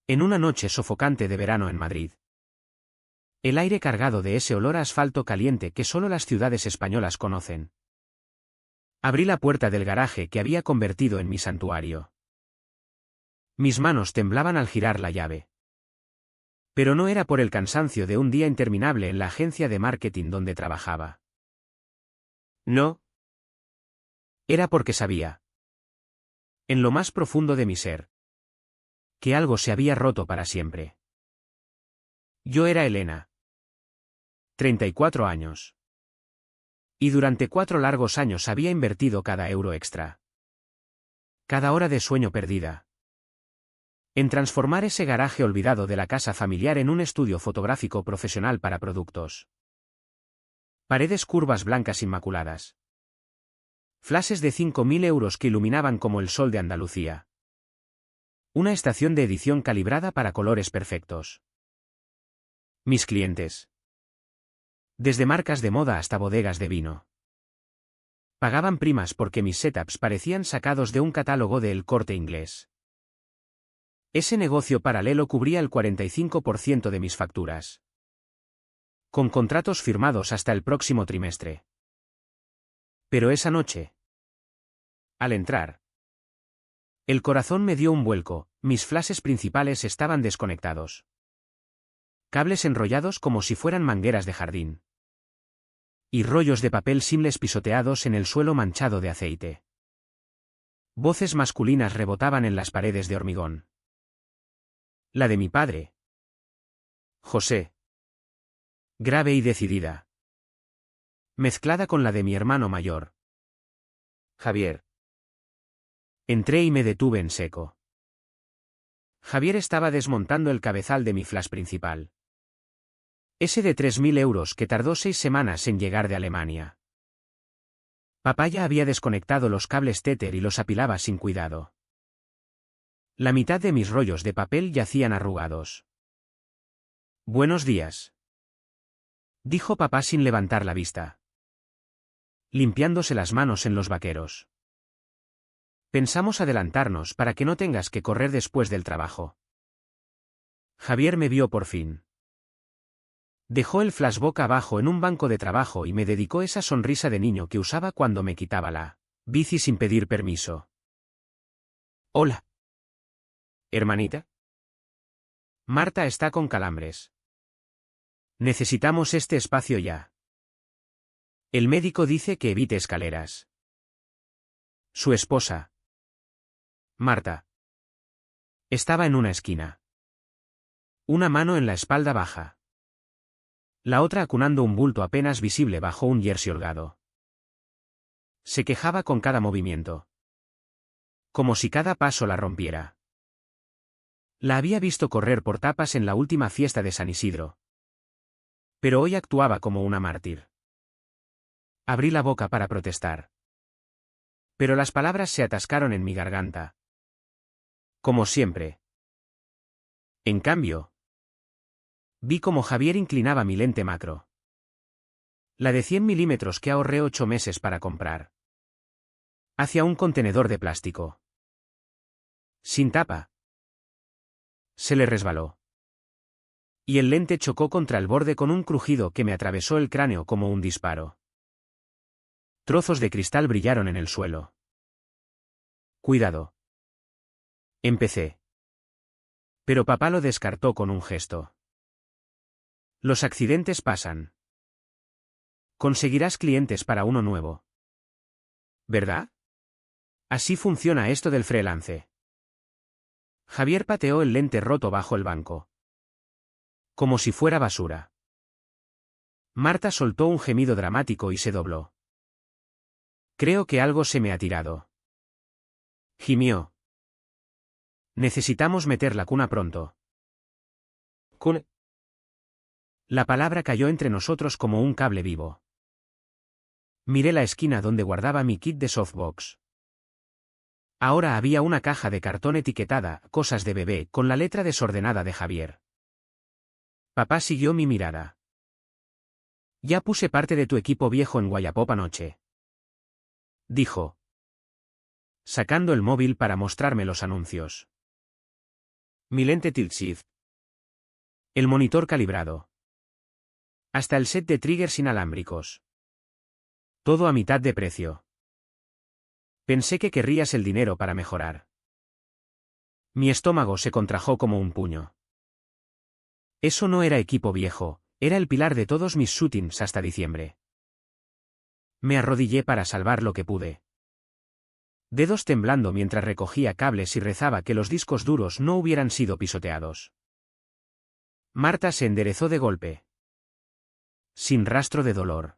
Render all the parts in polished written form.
En una noche sofocante de verano en Madrid. El aire cargado de ese olor a asfalto caliente que solo las ciudades españolas conocen. Abrí la puerta del garaje que había convertido en mi santuario. Mis manos temblaban al girar la llave. Pero no era por el cansancio de un día interminable en la agencia de marketing donde trabajaba. No. Era porque sabía, en lo más profundo de mi ser, que algo se había roto para siempre. Yo era Elena. 34 años. Y durante 4 largos años había invertido cada euro extra, cada hora de sueño perdida, en transformar ese garaje olvidado de la casa familiar en un estudio fotográfico profesional para productos. Paredes curvas blancas inmaculadas. Flashes de 5.000 euros que iluminaban como el sol de Andalucía. Una estación de edición calibrada para colores perfectos. Mis clientes. Desde marcas de moda hasta bodegas de vino. Pagaban primas porque mis setups parecían sacados de un catálogo de El Corte Inglés. Ese negocio paralelo cubría el 45% de mis facturas. Con contratos firmados hasta el próximo trimestre. Pero esa noche, al entrar, el corazón me dio un vuelco, mis flashes principales estaban desconectados. Cables enrollados como si fueran mangueras de jardín. Y rollos de papel simples pisoteados en el suelo manchado de aceite. Voces masculinas rebotaban en las paredes de hormigón. La de mi padre. José. Grave y decidida. Mezclada con la de mi hermano mayor. Javier. Entré y me detuve en seco. Javier estaba desmontando el cabezal de mi flash principal. Ese de 3.000 euros que tardó 6 semanas en llegar de Alemania. Papá ya había desconectado los cables Tether y los apilaba sin cuidado. La mitad de mis rollos de papel yacían arrugados. Buenos días, dijo papá sin levantar la vista, limpiándose las manos en los vaqueros. Pensamos adelantarnos para que no tengas que correr después del trabajo. Javier me vio por fin. Dejó el flash boca abajo en un banco de trabajo y me dedicó esa sonrisa de niño que usaba cuando me quitaba la bici sin pedir permiso. Hola. Hermanita. Marta está con calambres. Necesitamos este espacio ya. El médico dice que evite escaleras. Su esposa, Marta, estaba en una esquina. Una mano en la espalda baja. La otra acunando un bulto apenas visible bajo un jersey holgado. Se quejaba con cada movimiento. Como si cada paso la rompiera. La había visto correr por tapas en la última fiesta de San Isidro. Pero hoy actuaba como una mártir. Abrí la boca para protestar. Pero las palabras se atascaron en mi garganta. Como siempre. En cambio, vi cómo Javier inclinaba mi lente macro. La de 100 milímetros que ahorré 8 meses para comprar. Hacia un contenedor de plástico. Sin tapa. Se le resbaló. Y el lente chocó contra el borde con un crujido que me atravesó el cráneo como un disparo. Trozos de cristal brillaron en el suelo. Cuidado. Empecé. Pero papá lo descartó con un gesto. Los accidentes pasan. Conseguirás clientes para uno nuevo. ¿Verdad? Así funciona esto del freelance. Javier pateó el lente roto bajo el banco. Como si fuera basura. Marta soltó un gemido dramático y se dobló. Creo que algo se me ha tirado. Gimió. Necesitamos meter la cuna pronto. ¿Cuna? La palabra cayó entre nosotros como un cable vivo. Miré la esquina donde guardaba mi kit de softbox. Ahora había una caja de cartón etiquetada, cosas de bebé, con la letra desordenada de Javier. Papá siguió mi mirada. Ya puse parte de tu equipo viejo en Wallapop anoche. Dijo, sacando el móvil para mostrarme los anuncios. Mi lente tilt shift. El monitor calibrado. Hasta el set de triggers inalámbricos. Todo a mitad de precio. Pensé que querrías el dinero para mejorar. Mi estómago se contrajo como un puño. Eso no era equipo viejo, era el pilar de todos mis shootings hasta diciembre. Me arrodillé para salvar lo que pude. Dedos temblando mientras recogía cables y rezaba que los discos duros no hubieran sido pisoteados. Marta se enderezó de golpe. Sin rastro de dolor.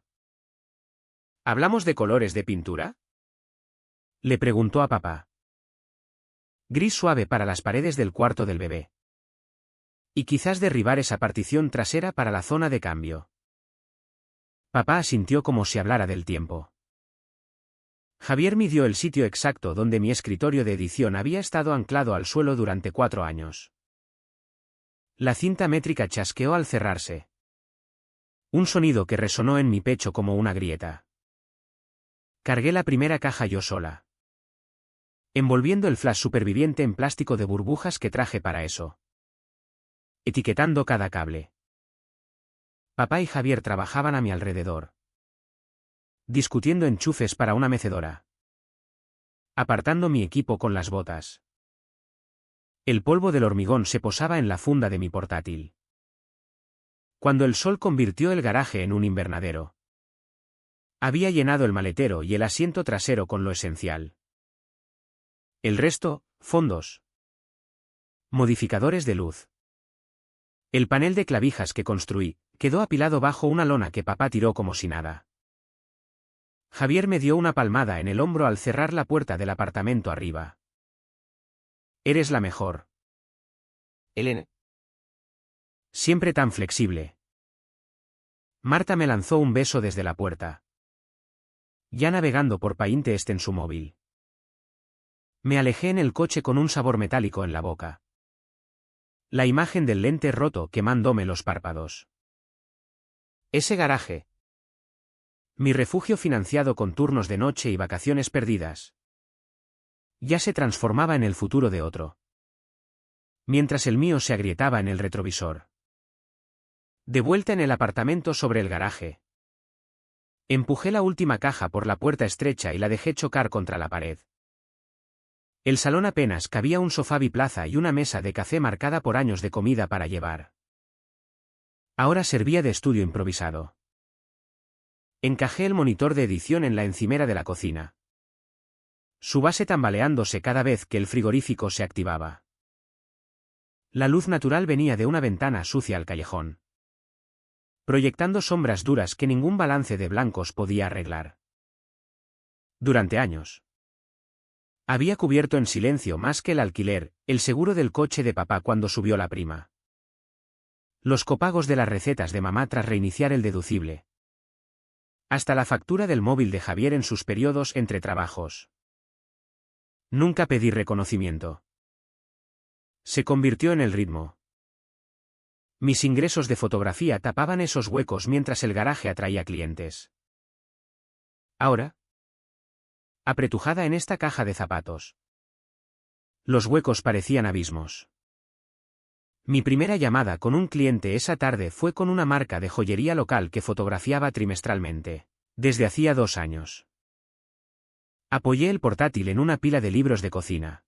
¿Hablamos de colores de pintura? Le preguntó a papá. Gris suave para las paredes del cuarto del bebé. Y quizás derribar esa partición trasera para la zona de cambio. Papá asintió como si hablara del tiempo. Javier midió el sitio exacto donde mi escritorio de edición había estado anclado al suelo durante 4 años. La cinta métrica chasqueó al cerrarse. Un sonido que resonó en mi pecho como una grieta. Cargué la primera caja yo sola. Envolviendo el flash superviviente en plástico de burbujas que traje para eso. Etiquetando cada cable. Papá y Javier trabajaban a mi alrededor. Discutiendo enchufes para una mecedora. Apartando mi equipo con las botas. El polvo del hormigón se posaba en la funda de mi portátil. Cuando el sol convirtió el garaje en un invernadero. Había llenado el maletero y el asiento trasero con lo esencial. El resto, fondos. Modificadores de luz. El panel de clavijas que construí, quedó apilado bajo una lona que papá tiró como si nada. Javier me dio una palmada en el hombro al cerrar la puerta del apartamento arriba. Eres la mejor. Elena. Siempre tan flexible. Marta me lanzó un beso desde la puerta. Ya navegando por Pinterest en su móvil. Me alejé en el coche con un sabor metálico en la boca. La imagen del lente roto quemándome los párpados. Ese garaje. Mi refugio financiado con turnos de noche y vacaciones perdidas. Ya se transformaba en el futuro de otro. Mientras el mío se agrietaba en el retrovisor. De vuelta en el apartamento sobre el garaje. Empujé la última caja por la puerta estrecha y la dejé chocar contra la pared. El salón apenas cabía un sofá biplaza y una mesa de café marcada por años de comida para llevar. Ahora servía de estudio improvisado. Encajé el monitor de edición en la encimera de la cocina. Su base tambaleándose cada vez que el frigorífico se activaba. La luz natural venía de una ventana sucia al callejón. Proyectando sombras duras que ningún balance de blancos podía arreglar. Durante años. Había cubierto en silencio más que el alquiler, el seguro del coche de papá cuando subió la prima. Los copagos de las recetas de mamá tras reiniciar el deducible. Hasta la factura del móvil de Javier en sus periodos entre trabajos. Nunca pedí reconocimiento. Se convirtió en el ritmo. Mis ingresos de fotografía tapaban esos huecos mientras el garaje atraía clientes. Ahora. Apretujada en esta caja de zapatos. Los huecos parecían abismos. Mi primera llamada con un cliente esa tarde fue con una marca de joyería local que fotografiaba trimestralmente, desde hacía 2 años. Apoyé el portátil en una pila de libros de cocina.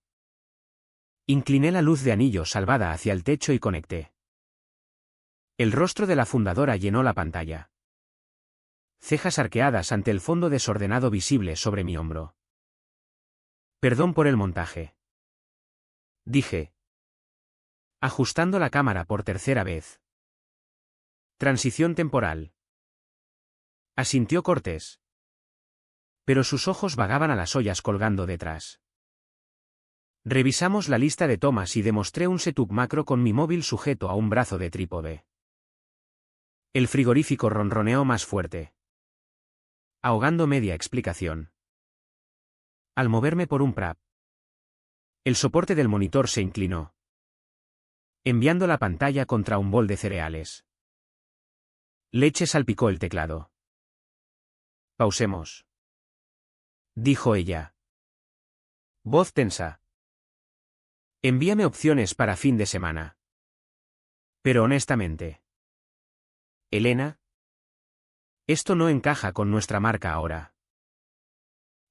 Incliné la luz de anillo salvada hacia el techo y conecté. El rostro de la fundadora llenó la pantalla. Cejas arqueadas ante el fondo desordenado visible sobre mi hombro. Perdón por el montaje. Dije. Ajustando la cámara por tercera vez. Transición temporal. Asintió Cortés. Pero sus ojos vagaban a las ollas colgando detrás. Revisamos la lista de tomas y demostré un setup macro con mi móvil sujeto a un brazo de trípode. El frigorífico ronroneó más fuerte. Ahogando media explicación. Al moverme por un prap. El soporte del monitor se inclinó. Enviando la pantalla contra un bol de cereales. Leche salpicó el teclado. Pausemos. Dijo ella. Voz tensa. Envíame opciones para fin de semana. Pero honestamente. Elena. Esto no encaja con nuestra marca ahora.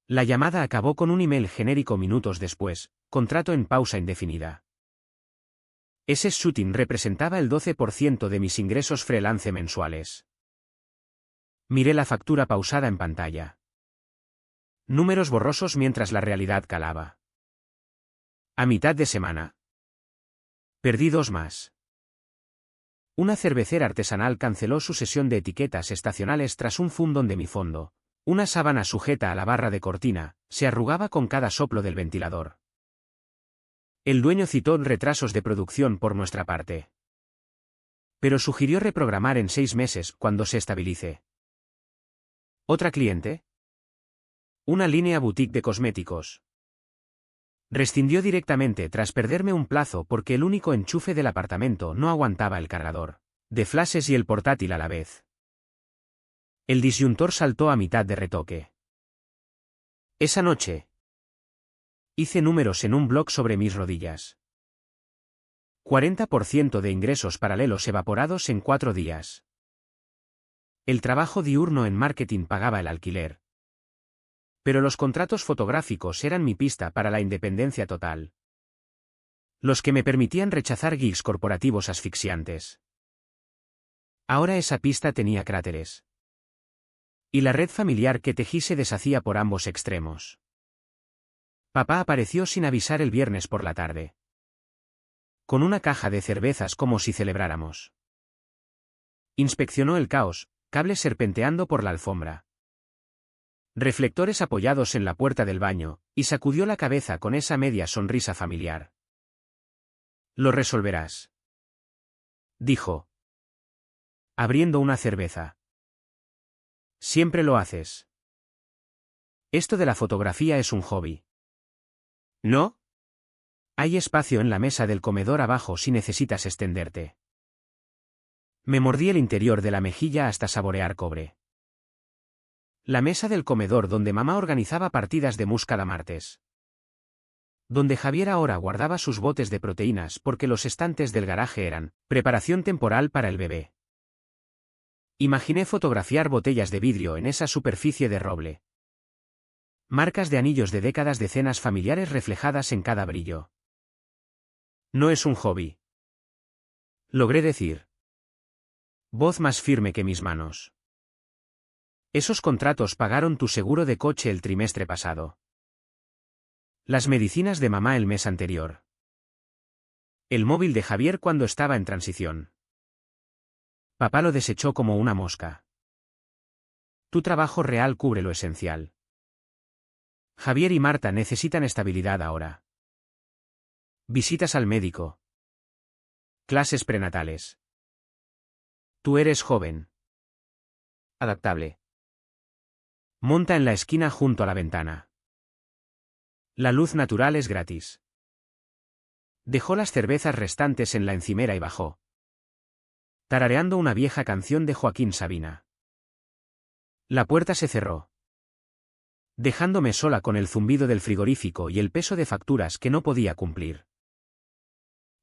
La llamada acabó con un email genérico minutos después, contrato en pausa indefinida. Ese shooting representaba el 12% de mis ingresos freelance mensuales. Miré la factura pausada en pantalla. Números borrosos mientras la realidad calaba. A mitad de semana. Perdí 2 más. Una cervecera artesanal canceló su sesión de etiquetas estacionales tras un fundón de mi fondo. Una sábana sujeta a la barra de cortina se arrugaba con cada soplo del ventilador. El dueño citó retrasos de producción por nuestra parte. Pero sugirió reprogramar en 6 meses cuando se estabilice. ¿Otra cliente? Una línea boutique de cosméticos. Rescindió directamente tras perderme un plazo porque el único enchufe del apartamento no aguantaba el cargador de flashes y el portátil a la vez. El disyuntor saltó a mitad de retoque. Esa noche hice números en un blog sobre mis rodillas. 40% de ingresos paralelos evaporados en 4 días. El trabajo diurno en marketing pagaba el alquiler. Pero los contratos fotográficos eran mi pista para la independencia total. Los que me permitían rechazar gigs corporativos asfixiantes. Ahora esa pista tenía cráteres. Y la red familiar que tejí se deshacía por ambos extremos. Papá apareció sin avisar el viernes por la tarde. Con una caja de cervezas como si celebráramos. Inspeccionó el caos, cables serpenteando por la alfombra. Reflectores apoyados en la puerta del baño, y sacudió la cabeza con esa media sonrisa familiar. Lo resolverás. Dijo. Abriendo una cerveza. Siempre lo haces. Esto de la fotografía es un hobby. ¿No? Hay espacio en la mesa del comedor abajo si necesitas extenderte. Me mordí el interior de la mejilla hasta saborear cobre. La mesa del comedor donde mamá organizaba partidas de mus cada martes. Donde Javier ahora guardaba sus botes de proteínas porque los estantes del garaje eran preparación temporal para el bebé. Imaginé fotografiar botellas de vidrio en esa superficie de roble. Marcas de anillos de décadas de cenas familiares reflejadas en cada brillo. No es un hobby. Logré decir. Voz más firme que mis manos. Esos contratos pagaron tu seguro de coche el trimestre pasado. Las medicinas de mamá el mes anterior. El móvil de Javier cuando estaba en transición. Papá lo desechó como una mosca. Tu trabajo real cubre lo esencial. Javier y Marta necesitan estabilidad ahora. Visitas al médico. Clases prenatales. Tú eres joven. Adaptable. Monta en la esquina junto a la ventana. La luz natural es gratis. Dejó las cervezas restantes en la encimera y bajó. Tarareando una vieja canción de Joaquín Sabina. La puerta se cerró. Dejándome sola con el zumbido del frigorífico y el peso de facturas que no podía cumplir.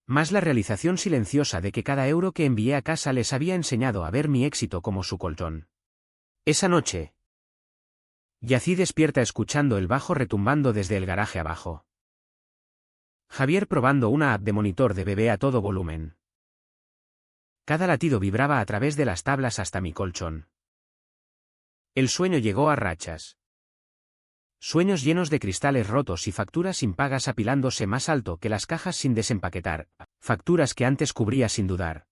Más la realización silenciosa de que cada euro que envié a casa les había enseñado a ver mi éxito como su colchón. Esa noche. Yací despierta escuchando el bajo retumbando desde el garaje abajo. Javier probando una app de monitor de bebé a todo volumen. Cada latido vibraba a través de las tablas hasta mi colchón. El sueño llegó a rachas. Sueños llenos de cristales rotos y facturas impagas apilándose más alto que las cajas sin desempaquetar, facturas que antes cubría sin dudar.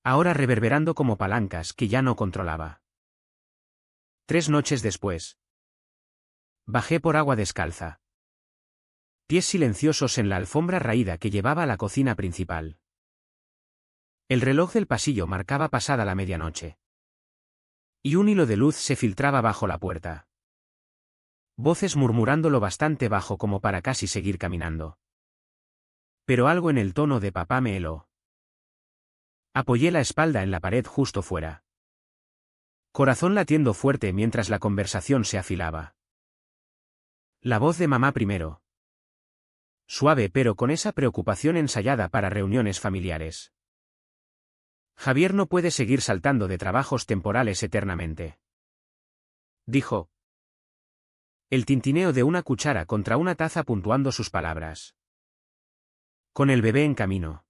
Ahora reverberando como palancas que ya no controlaba. 3 noches después. Bajé por agua descalza. Pies silenciosos en la alfombra raída que llevaba a la cocina principal. El reloj del pasillo marcaba pasada la medianoche. Y un hilo de luz se filtraba bajo la puerta. Voces murmurando lo bastante bajo como para casi seguir caminando. Pero algo en el tono de papá me heló. Apoyé la espalda en la pared justo fuera. Corazón latiendo fuerte mientras la conversación se afilaba. La voz de mamá primero. Suave pero con esa preocupación ensayada para reuniones familiares. Javier no puede seguir saltando de trabajos temporales eternamente. Dijo. El tintineo de una cuchara contra una taza puntuando sus palabras. Con el bebé en camino.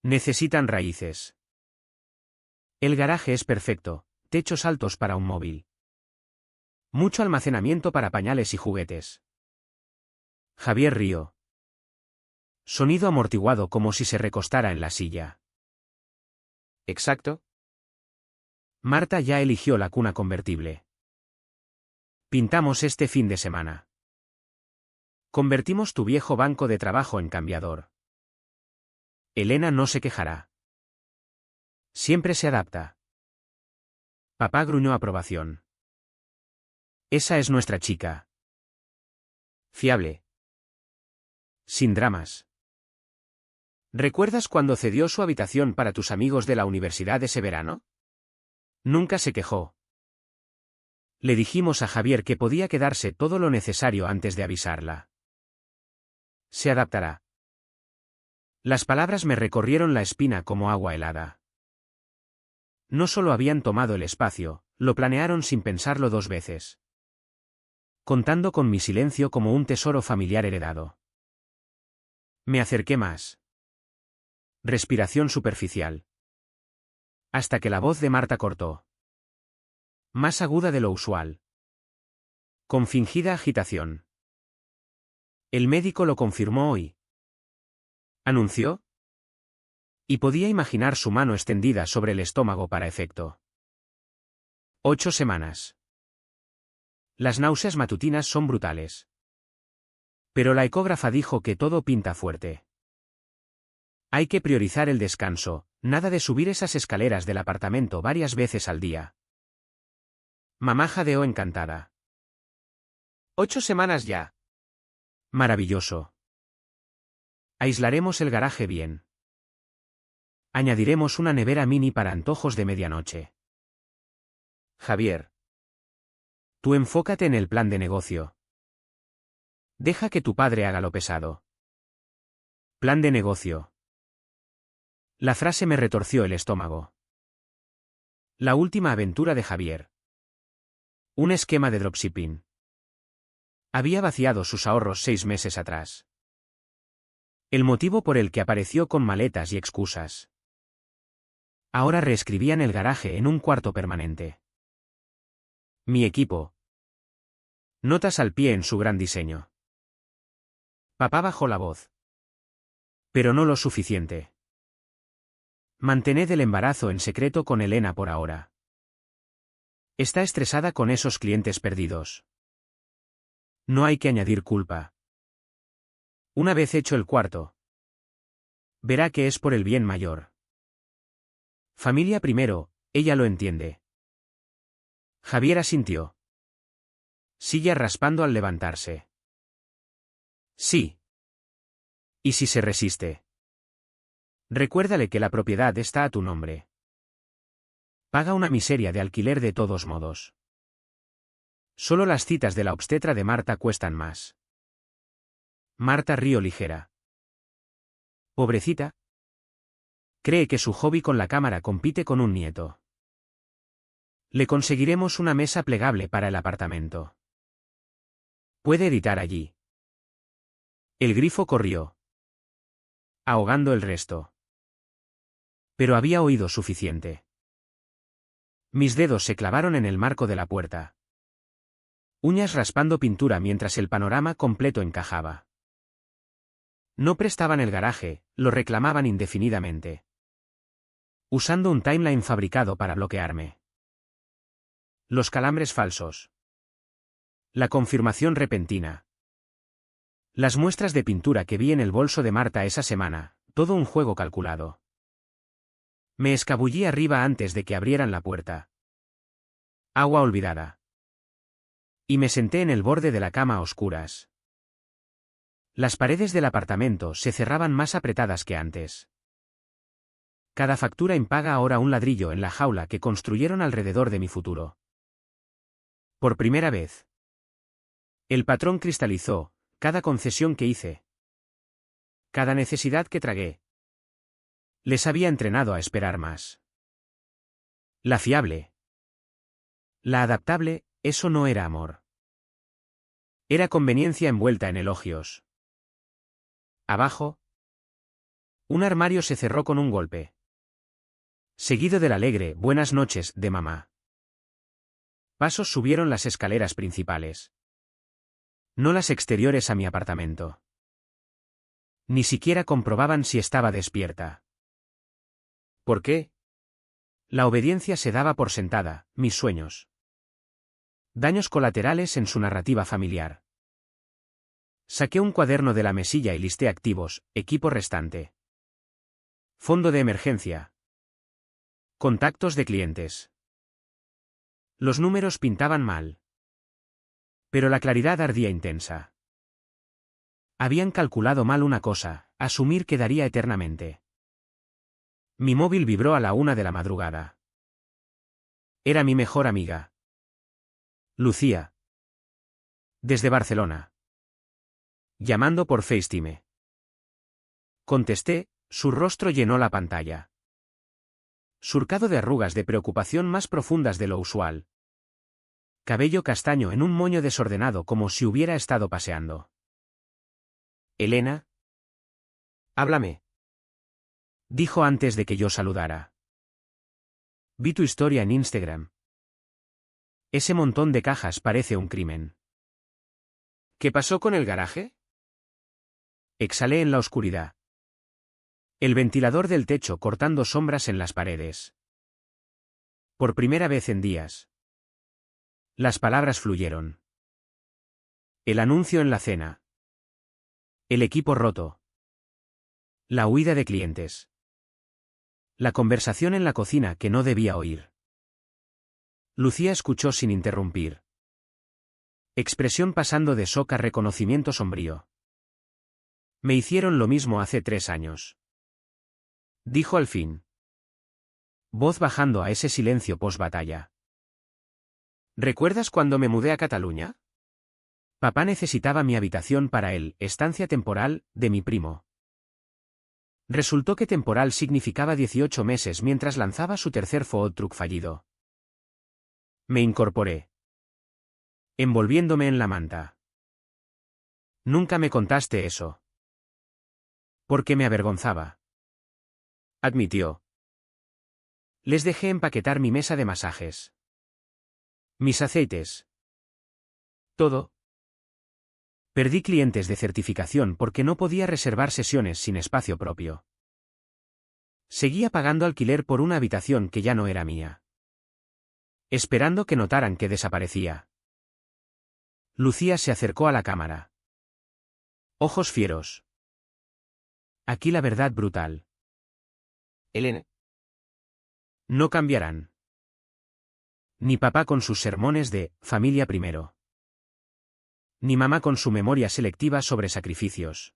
Necesitan raíces. El garaje es perfecto, techos altos para un móvil. Mucho almacenamiento para pañales y juguetes. Javier rió. Sonido amortiguado como si se recostara en la silla. ¿Exacto? Marta ya eligió la cuna convertible. Pintamos este fin de semana. Convertimos tu viejo banco de trabajo en cambiador. Elena no se quejará. Siempre se adapta. Papá gruñó aprobación. Esa es nuestra chica. Fiable. Sin dramas. ¿Recuerdas cuando cedió su habitación para tus amigos de la universidad ese verano? Nunca se quejó. Le dijimos a Javier que podía quedarse todo lo necesario antes de avisarla. Se adaptará. Las palabras me recorrieron la espina como agua helada. No solo habían tomado el espacio, lo planearon sin pensarlo 2 veces. Contando con mi silencio como un tesoro familiar heredado. Me acerqué más. Respiración superficial. Hasta que la voz de Marta cortó. Más aguda de lo usual. Con fingida agitación. El médico lo confirmó hoy. ¿Anunció? Y podía imaginar su mano extendida sobre el estómago para efecto. 8 semanas. Las náuseas matutinas son brutales. Pero la ecógrafa dijo que todo pinta fuerte. Hay que priorizar el descanso, nada de subir esas escaleras del apartamento varias veces al día. Mamá jadeó encantada. 8 semanas ya. Maravilloso. Aislaremos el garaje bien. Añadiremos una nevera mini para antojos de medianoche. Javier. Tú enfócate en el plan de negocio. Deja que tu padre haga lo pesado. Plan de negocio. La frase me retorció el estómago. La última aventura de Javier. Un esquema de dropshipping. Había vaciado sus ahorros 6 meses atrás. El motivo por el que apareció con maletas y excusas. Ahora reescribían el garaje en un cuarto permanente. Mi equipo. Notas al pie en su gran diseño. Papá bajó la voz. Pero no lo suficiente. Mantened el embarazo en secreto con Elena por ahora. Está estresada con esos clientes perdidos. No hay que añadir culpa. Una vez hecho el cuarto, verá que es por el bien mayor. Familia primero, ella lo entiende. Javier asintió. Silla raspando al levantarse. Sí. ¿Y si se resiste? Recuérdale que la propiedad está a tu nombre. Paga una miseria de alquiler de todos modos. Solo las citas de la obstetra de Marta cuestan más. Marta rió ligera. Pobrecita. Cree que su hobby con la cámara compite con un nieto. Le conseguiremos una mesa plegable para el apartamento. Puede editar allí. El grifo corrió, ahogando el resto. Pero había oído suficiente. Mis dedos se clavaron en el marco de la puerta. Uñas raspando pintura mientras el panorama completo encajaba. No prestaban el garaje, lo reclamaban indefinidamente. Usando un timeline fabricado para bloquearme. Los calambres falsos. La confirmación repentina. Las muestras de pintura que vi en el bolso de Marta esa semana, todo un juego calculado. Me escabullí arriba antes de que abrieran la puerta. Agua olvidada. Y me senté en el borde de la cama a oscuras. Las paredes del apartamento se cerraban más apretadas que antes. Cada factura impaga ahora un ladrillo en la jaula que construyeron alrededor de mi futuro. Por primera vez. El patrón cristalizó, cada concesión que hice, Cada necesidad que tragué les había entrenado a esperar más. La fiable, la adaptable, eso no era amor. Era conveniencia envuelta en elogios. Abajo, un armario se cerró con un golpe, seguido del alegre «buenas noches» de mamá. Pasos subieron las escaleras principales. No las exteriores a mi apartamento. Ni siquiera comprobaban si estaba despierta. ¿Por qué? La obediencia se daba por sentada, mis sueños. Daños colaterales en su narrativa familiar. Saqué un cuaderno de la mesilla y listé activos, equipo restante. Fondo de emergencia. Contactos de clientes. Los números pintaban mal. Pero la claridad ardía intensa. Habían calculado mal una cosa, asumir que daría eternamente. Mi móvil vibró a la 1 de la madrugada. Era mi mejor amiga. Lucía. Desde Barcelona. Llamando por FaceTime. Contesté, su rostro llenó la pantalla. Surcado de arrugas de preocupación más profundas de lo usual. Cabello castaño en un moño desordenado como si hubiera estado paseando. Elena. Háblame. Dijo antes de que yo saludara. Vi tu historia en Instagram. Ese montón de cajas parece un crimen. ¿Qué pasó con el garaje? Exhalé en la oscuridad. El ventilador del techo cortando sombras en las paredes. Por primera vez en días. Las palabras fluyeron. El anuncio en la cena. El equipo roto. La huida de clientes. La conversación en la cocina que no debía oír. Lucía escuchó sin interrumpir. Expresión pasando de shock a reconocimiento sombrío. Me hicieron lo mismo hace 3 años. Dijo al fin. Voz bajando a ese silencio post-batalla. ¿Recuerdas cuando me mudé a Cataluña? Papá necesitaba mi habitación para él, estancia temporal, de mi primo. Resultó que temporal significaba 18 meses mientras lanzaba su tercer food truck fallido. Me incorporé. Envolviéndome en la manta. Nunca me contaste eso. Porque me avergonzaba. Admitió. Les dejé empaquetar mi mesa de masajes. Mis aceites. Todo. Perdí clientes de certificación porque no podía reservar sesiones sin espacio propio. Seguía pagando alquiler por una habitación que ya no era mía. Esperando que notaran que desaparecía. Lucía se acercó a la cámara. Ojos fieros. Aquí la verdad brutal. Elena. No cambiarán. Ni papá con sus sermones de familia primero. Ni mamá con su memoria selectiva sobre sacrificios.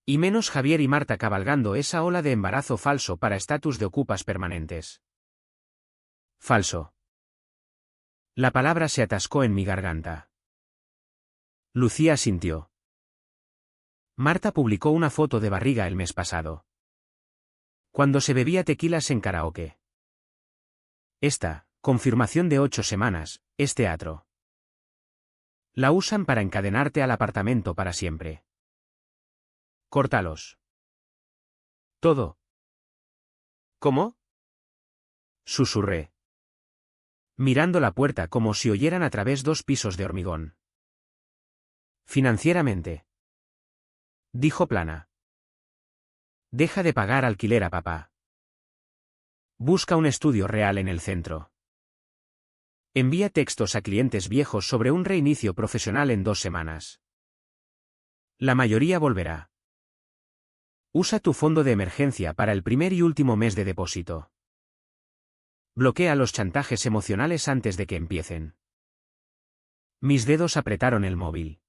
Y menos Javier y Marta cabalgando esa ola de embarazo falso para estatus de ocupas permanentes. Falso. La palabra se atascó en mi garganta. Lucía sintió. Marta publicó una foto de barriga el mes pasado. Cuando se bebía tequilas en karaoke. Esta, confirmación de 8 semanas, es teatro. La usan para encadenarte al apartamento para siempre. Córtalos. Todo. ¿Cómo? Susurré. Mirando la puerta como si oyeran a través 2 pisos de hormigón. Financieramente. Dijo plana. Deja de pagar alquiler a papá. Busca un estudio real en el centro. Envía textos a clientes viejos sobre un reinicio profesional en 2 semanas. La mayoría volverá. Usa tu fondo de emergencia para el primer y último mes de depósito. Bloquea los chantajes emocionales antes de que empiecen. Mis dedos apretaron el móvil.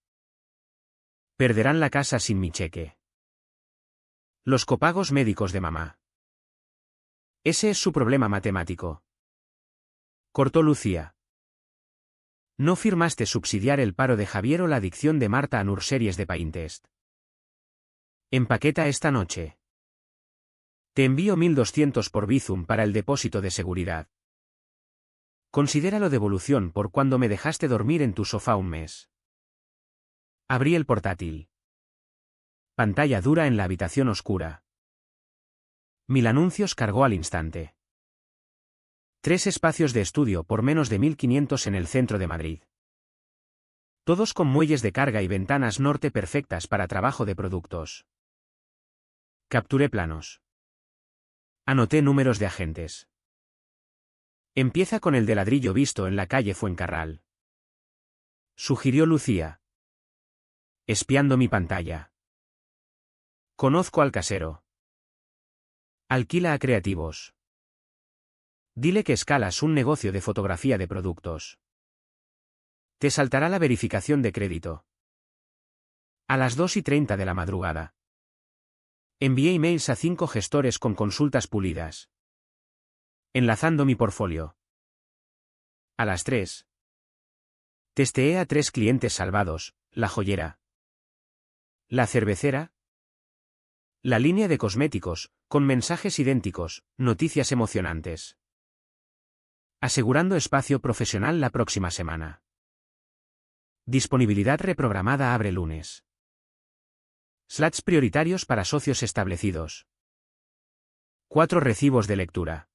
Perderán la casa sin mi cheque. Los copagos médicos de mamá. Ese es su problema matemático. Cortó Lucía. No firmaste subsidiar el paro de Javier o la adicción de Marta a Nurseries de Pinterest. Empaqueta esta noche. Te envío 1200 por Bizum para el depósito de seguridad. Considéralo devolución por cuando me dejaste dormir en tu sofá un mes. Abrí el portátil. Pantalla dura en la habitación oscura. 1000 anuncios cargó al instante. 3 espacios de estudio por menos de 1500 en el centro de Madrid. Todos con muelles de carga y ventanas norte perfectas para trabajo de productos. Capturé planos. Anoté números de agentes. Empieza con el de ladrillo visto en la calle Fuencarral. Sugirió Lucía. Espiando mi pantalla. Conozco al casero. Alquila a creativos. Dile que escalas un negocio de fotografía de productos. Te saltará la verificación de crédito. A las 2:30 de la madrugada. Envié emails a 5 gestores con consultas pulidas. Enlazando mi portfolio. A las 3. Testeé a 3 clientes salvados, la joyera, la cervecera, la línea de cosméticos, con mensajes idénticos, noticias emocionantes. Asegurando espacio profesional la próxima semana. Disponibilidad reprogramada abre lunes. Slots prioritarios para socios establecidos. 4 recibos de lectura.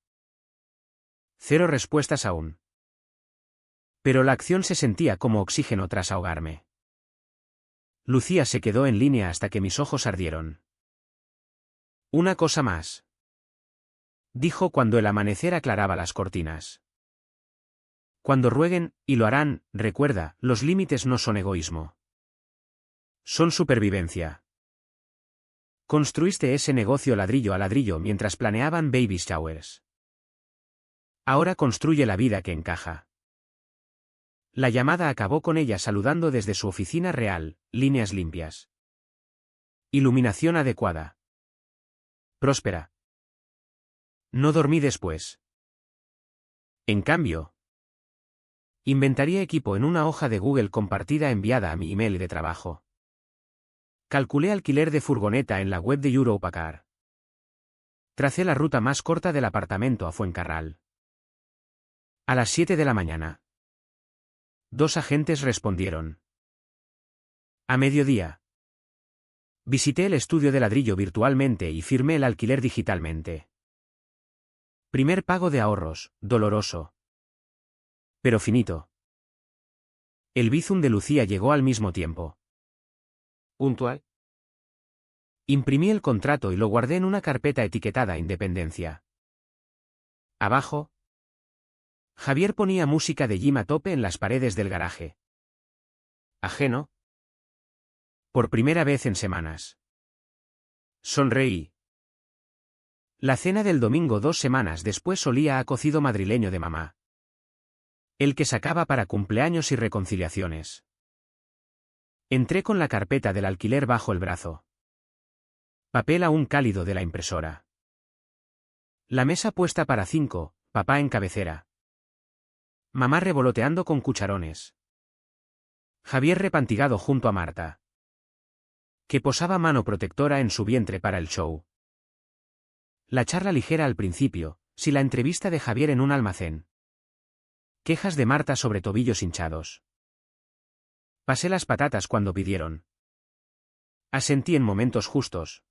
0 respuestas aún. Pero la acción se sentía como oxígeno tras ahogarme. Lucía se quedó en línea hasta que mis ojos ardieron. Una cosa más. Dijo cuando el amanecer aclaraba las cortinas. Cuando rueguen, y lo harán, recuerda, los límites no son egoísmo. Son supervivencia. Construiste ese negocio ladrillo a ladrillo mientras planeaban baby showers. Ahora construye la vida que encaja. La llamada acabó con ella saludando desde su oficina real, líneas limpias. Iluminación adecuada. Próspera. No dormí después. En cambio, inventaría equipo en una hoja de Google compartida enviada a mi email de trabajo. Calculé alquiler de furgoneta en la web de Europacar. Tracé la ruta más corta del apartamento a Fuencarral. A las 7 de la mañana. 2 agentes respondieron. A mediodía. Visité el estudio de ladrillo virtualmente y firmé el alquiler digitalmente. Primer pago de ahorros, doloroso. Pero finito. El Bizum de Lucía llegó al mismo tiempo. Puntual. Imprimí el contrato y lo guardé en una carpeta etiquetada Independencia. Abajo. Javier ponía música de Jim a tope en las paredes del garaje. Ajeno. Por primera vez en semanas. Sonreí. La cena del domingo 2 semanas después olía a cocido madrileño de mamá. El que sacaba para cumpleaños y reconciliaciones. Entré con la carpeta del alquiler bajo el brazo. Papel aún cálido de la impresora. La mesa puesta para 5, papá en cabecera. Mamá revoloteando con cucharones. Javier repantigado junto a Marta, que posaba mano protectora en su vientre para el show. La charla ligera al principio, si la entrevista de Javier en un almacén. Quejas de Marta sobre tobillos hinchados. Pasé las patatas cuando pidieron. Asentí en momentos justos.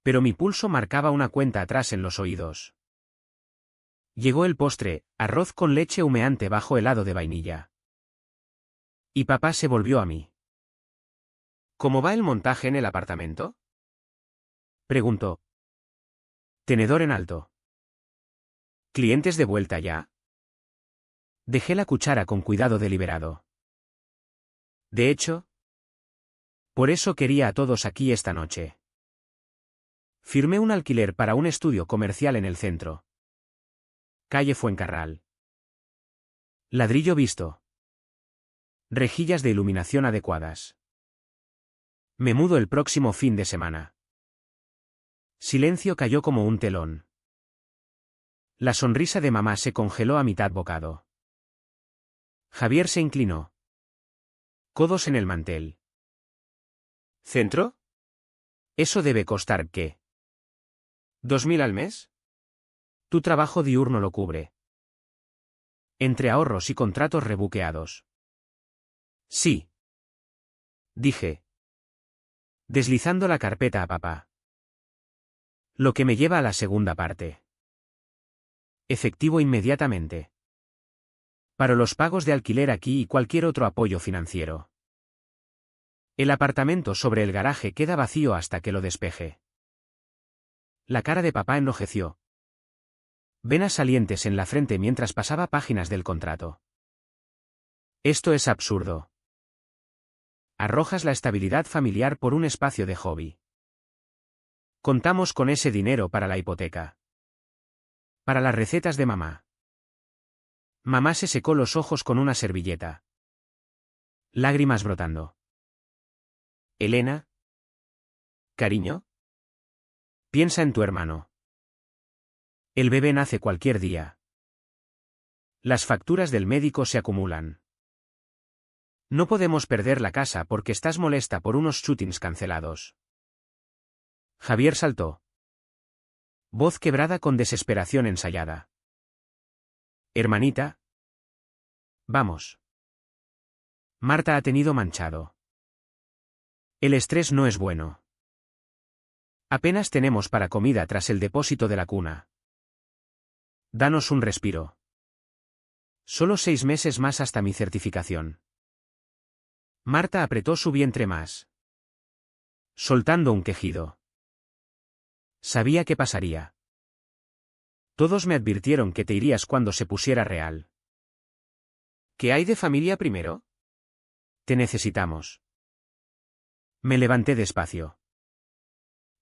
Pero mi pulso marcaba una cuenta atrás en los oídos. Llegó el postre, arroz con leche humeante bajo helado de vainilla. Y papá se volvió a mí. ¿Cómo va el montaje en el apartamento?, preguntó. Tenedor en alto. ¿Clientes de vuelta ya? Dejé la cuchara con cuidado deliberado. De hecho, por eso quería a todos aquí esta noche. Firmé un alquiler para un estudio comercial en el centro. Calle Fuencarral. Ladrillo visto. Rejillas de iluminación adecuadas. Me mudo el próximo fin de semana. Silencio cayó como un telón. La sonrisa de mamá se congeló a mitad bocado. Javier se inclinó. Codos en el mantel. ¿Centro? Eso debe costar, ¿qué? ¿2.000 al mes? Tu trabajo diurno lo cubre. Entre ahorros y contratos rebuqueados. Sí. Dije, deslizando la carpeta a papá. Lo que me lleva a la segunda parte. Efectivo inmediatamente. Para los pagos de alquiler aquí y cualquier otro apoyo financiero. El apartamento sobre el garaje queda vacío hasta que lo despeje. La cara de papá enrojeció. Venas salientes en la frente mientras pasaba páginas del contrato. Esto es absurdo. Arrojas la estabilidad familiar por un espacio de hobby. Contamos con ese dinero para la hipoteca. Para las recetas de mamá. Mamá se secó los ojos con una servilleta. Lágrimas brotando. Elena. ¿Cariño? Piensa en tu hermano. El bebé nace cualquier día. Las facturas del médico se acumulan. No podemos perder la casa porque estás molesta por unos shootings cancelados. Javier saltó. Voz quebrada con desesperación ensayada. Hermanita. Vamos. Marta ha tenido manchado. El estrés no es bueno. Apenas tenemos para comida tras el depósito de la cuna. Danos un respiro. Solo 6 meses más hasta mi certificación. Marta apretó su vientre más. Soltando un quejido. Sabía qué pasaría. Todos me advirtieron que te irías cuando se pusiera real. ¿Qué hay de familia primero? Te necesitamos. Me levanté despacio.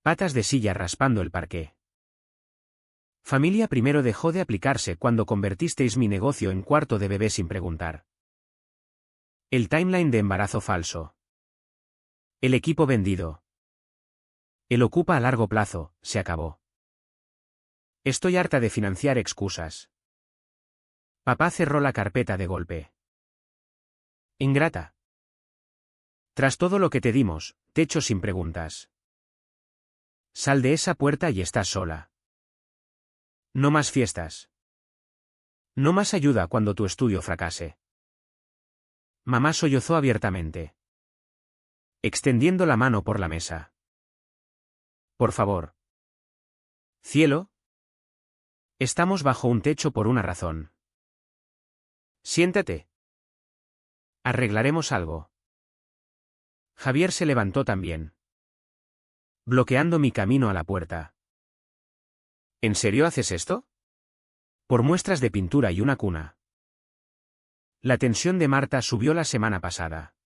Patas de silla raspando el parqué. Familia primero dejó de aplicarse cuando convertisteis mi negocio en cuarto de bebé sin preguntar. El timeline de embarazo falso. El equipo vendido. El ocupa a largo plazo, se acabó. Estoy harta de financiar excusas. Papá cerró la carpeta de golpe. Ingrata. Tras todo lo que te dimos, te echo sin preguntas. Sal de esa puerta y estás sola. No más fiestas. No más ayuda cuando tu estudio fracase. Mamá sollozó abiertamente. Extendiendo la mano por la mesa. Por favor. Cielo. Estamos bajo un techo por una razón. Siéntate. Arreglaremos algo. Javier se levantó también. Bloqueando mi camino a la puerta. ¿En serio haces esto? Por muestras de pintura y una cuna. La tensión de Marta subió la semana pasada.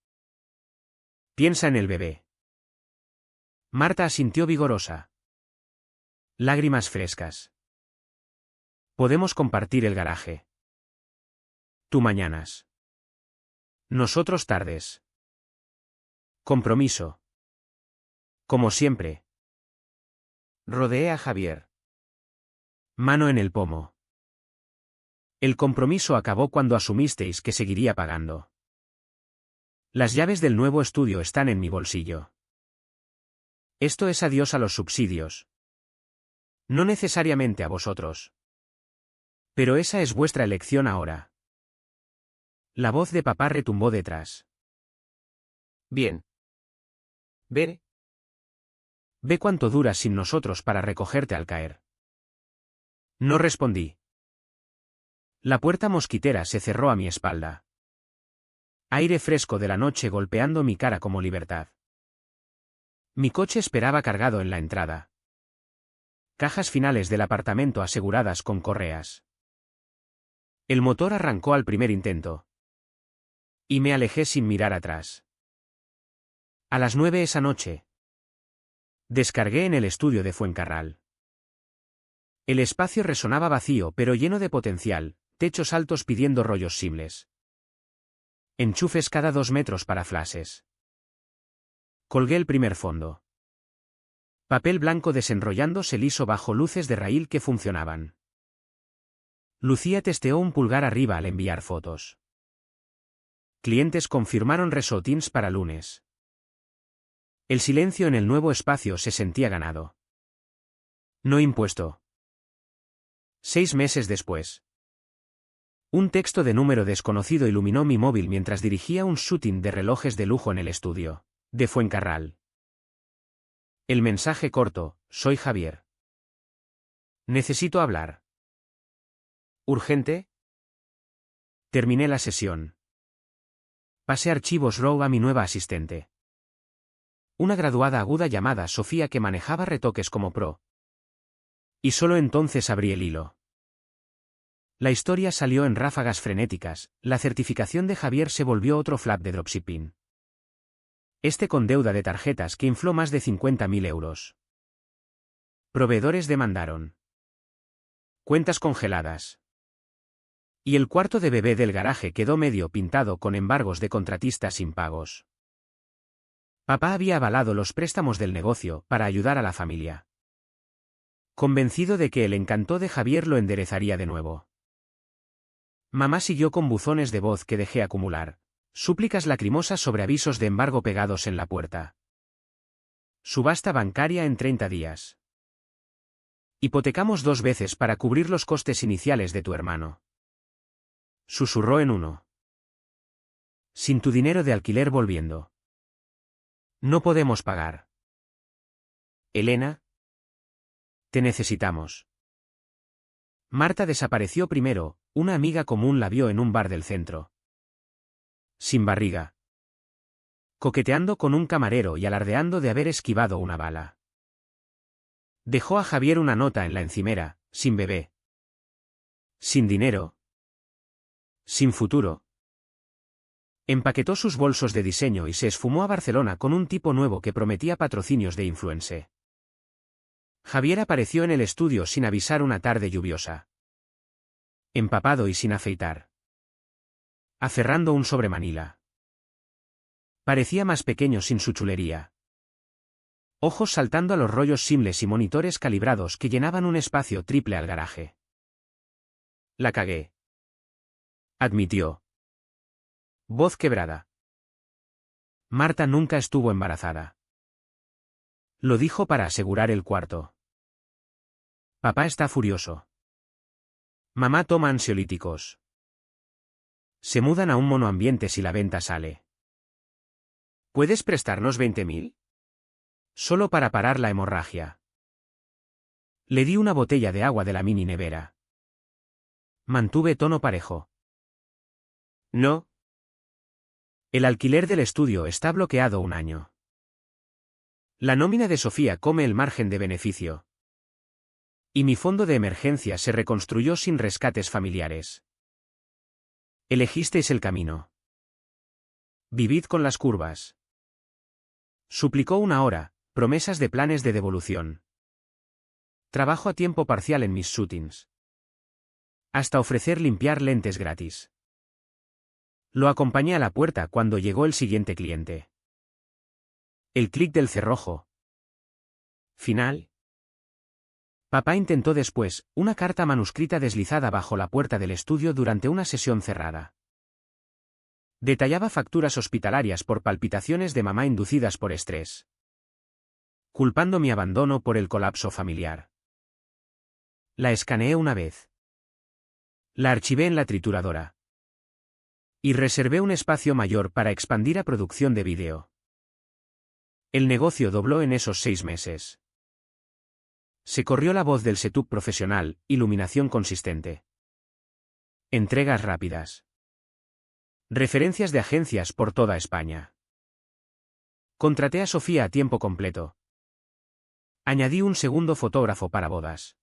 Piensa en el bebé. Marta asintió vigorosa. Lágrimas frescas. Podemos compartir el garaje. Tú mañanas. Nosotros tardes. Compromiso. Como siempre. Rodeé a Javier. Mano en el pomo. El compromiso acabó cuando asumisteis que seguiría pagando. Las llaves del nuevo estudio están en mi bolsillo. Esto es adiós a los subsidios. No necesariamente a vosotros. Pero esa es vuestra elección ahora. La voz de papá retumbó detrás. Bien. Veré. Ve cuánto duras sin nosotros para recogerte al caer. No respondí. La puerta mosquitera se cerró a mi espalda. Aire fresco de la noche golpeando mi cara como libertad. Mi coche esperaba cargado en la entrada. Cajas finales del apartamento aseguradas con correas. El motor arrancó al primer intento. Y me alejé sin mirar atrás. A las 9 esa noche. Descargué en el estudio de Fuencarral. El espacio resonaba vacío pero lleno de potencial, techos altos pidiendo rollos simples. Enchufes cada 2 metros para flashes. Colgué el primer fondo. Papel blanco desenrollándose liso bajo luces de raíl que funcionaban. Lucía testeó un pulgar arriba al enviar fotos. Clientes confirmaron resotins para lunes. El silencio en el nuevo espacio se sentía ganado. No impuesto. 6 meses después. Un texto de número desconocido iluminó mi móvil mientras dirigía un shooting de relojes de lujo en el estudio de Fuencarral. El mensaje corto: soy Javier. Necesito hablar. ¿Urgente? Terminé la sesión. Pasé archivos RAW a mi nueva asistente. Una graduada aguda llamada Sofía que manejaba retoques como pro. Y solo entonces abrí el hilo. La historia salió en ráfagas frenéticas, la certificación de Javier se volvió otro flap de dropshipping. Este con deuda de tarjetas que infló más de 50.000 euros. Proveedores demandaron. Cuentas congeladas. Y el cuarto de bebé del garaje quedó medio pintado con embargos de contratistas impagos. Papá había avalado los préstamos del negocio para ayudar a la familia. Convencido de que el encanto de Javier lo enderezaría de nuevo. Mamá siguió con buzones de voz que dejé acumular. Súplicas lacrimosas sobre avisos de embargo pegados en la puerta. Subasta bancaria en 30 días. Hipotecamos 2 veces para cubrir los costes iniciales de tu hermano. Susurró en uno. Sin tu dinero de alquiler volviendo. No podemos pagar. Elena. Te necesitamos. Marta desapareció primero, una amiga común la vio en un bar del centro. Sin barriga. Coqueteando con un camarero y alardeando de haber esquivado una bala. Dejó a Javier una nota en la encimera: sin bebé. Sin dinero. Sin futuro. Empaquetó sus bolsos de diseño y se esfumó a Barcelona con un tipo nuevo que prometía patrocinios de influencer. Javier apareció en el estudio sin avisar una tarde lluviosa. Empapado y sin afeitar. Aferrando un sobremanila. Parecía más pequeño sin su chulería. Ojos saltando a los rollos simples y monitores calibrados que llenaban un espacio triple al garaje. La cagué. Admitió. Voz quebrada. Marta nunca estuvo embarazada. Lo dijo para asegurar el cuarto. Papá está furioso. Mamá toma ansiolíticos. Se mudan a un monoambiente si la venta sale. ¿Puedes prestarnos 20.000? Solo para parar la hemorragia. Le di una botella de agua de la mini nevera. Mantuve tono parejo. No. El alquiler del estudio está bloqueado 1 año. La nómina de Sofía come el margen de beneficio. Y mi fondo de emergencia se reconstruyó sin rescates familiares. Elegisteis el camino. Vivid con las curvas. Suplicó 1 hora, promesas de planes de devolución. Trabajo a tiempo parcial en mis shootings. Hasta ofrecer limpiar lentes gratis. Lo acompañé a la puerta cuando llegó el siguiente cliente. El clic del cerrojo. Final. Papá intentó después, una carta manuscrita deslizada bajo la puerta del estudio durante una sesión cerrada. Detallaba facturas hospitalarias por palpitaciones de mamá inducidas por estrés. Culpando mi abandono por el colapso familiar. La escaneé 1 vez. La archivé en la trituradora. Y reservé un espacio mayor para expandir a producción de vídeo. El negocio dobló en esos 6 meses. Se corrió la voz del setup profesional, iluminación consistente. Entregas rápidas. Referencias de agencias por toda España. Contraté a Sofía a tiempo completo. Añadí un segundo fotógrafo para bodas.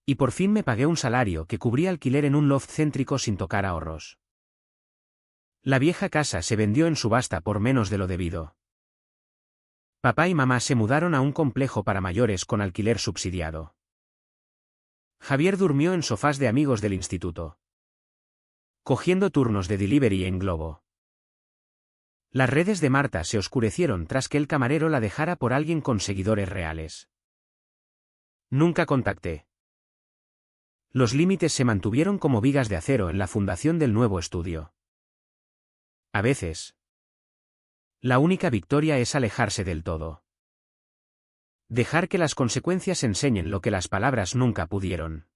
Y por fin me pagué un salario que cubría alquiler en un loft céntrico sin tocar ahorros. La vieja casa se vendió en subasta por menos de lo debido. Papá y mamá se mudaron a un complejo para mayores con alquiler subsidiado. Javier durmió en sofás de amigos del instituto. Cogiendo turnos de delivery en Globo. Las redes de Marta se oscurecieron tras que el camarero la dejara por alguien con seguidores reales. Nunca contacté. Los límites se mantuvieron como vigas de acero en la fundación del nuevo estudio. A veces. La única victoria es alejarse del todo. Dejar que las consecuencias enseñen lo que las palabras nunca pudieron.